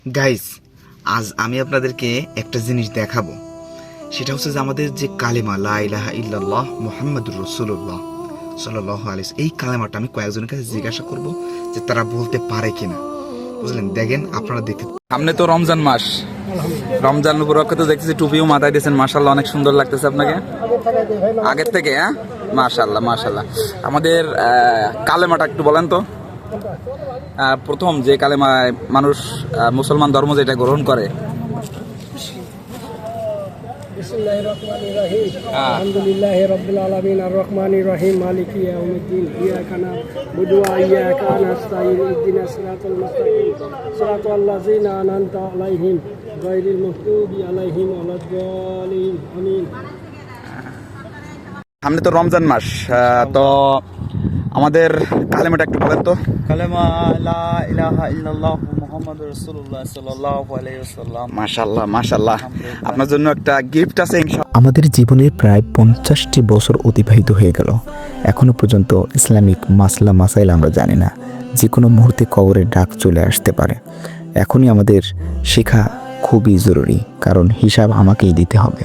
Guys, আজ আমি আপনাদেরকে একটা জিনিস দেখাবো। সেটা হচ্ছে যে আমাদের যে কালেমা লা ইলাহা ইল্লাল্লাহ মুহাম্মাদুর রাসূলুল্লাহ সাল্লাল্লাহু আলাইহি ওয়াসাল্লাম, এই কালেমাটা আমি কয়েকজনের কাছে জিজ্ঞাসা করব যে তারা বলতে পারে কিনা। বুঝলেন? দেখেন, আপনারা দেখতে। সামনে তো রমজান মাস, রমজান উপলক্ষে তো দেখতেছি টুপিও মাথায় দিয়েছেন, মাশাআল্লাহ অনেক সুন্দর লাগতেছে আপনাকে আগের থেকে। হ্যাঁ, মাশাআল্লাহ মাশাআল্লাহ। আমাদের কালেমাটা একটু বলেন তো। প্রথম যে কালেমায় মানুষ মুসলমান ধর্ম যেটা গ্রহণ করে। বিসমিল্লাহির রহমানির রহিম আলহামদুলিল্লাহি রাব্বিল আলামিন আর রহমানির রহিম মালিকি ইয়াউমিদ্দিন ইyyaka না'বুদু ওয়া ইyyaka নাস্তাঈন ইহদিনাস সিরাতাল মুস্তাকিম সিরাতাল লাযিনা আন'আমতা আলাইহিম গায়রিল মাগদুবি আলাইহিম ওয়ালাদ-দাল্লিন আমিন। সামনে তো রমজান মাস, তো আমাদের কালেমাটা একটু বলেন তো। কালেমা লা ইলাহা ইল্লাল্লাহ মুহাম্মাদুর রাসূলুল্লাহ সাল্লাল্লাহু আলাইহি ওয়াসাল্লাম। মাশাআল্লাহ মাশাআল্লাহ, আপনার জন্য একটা গিফট আছে ইনশাআল্লাহ। আমাদের জীবনে প্রায় 50টি বছর অতিবাহিত হয়ে গেল, এখনো পর্যন্ত ইসলামিক মাসলা মাসাইল আমরা জানি না। যে কোনো মুহূর্তে কবরের ডাক চলে আসতে পারে। এখনই আমাদের শেখা খুবই জরুরি, কারণ হিসাব আমাকেই দিতে হবে।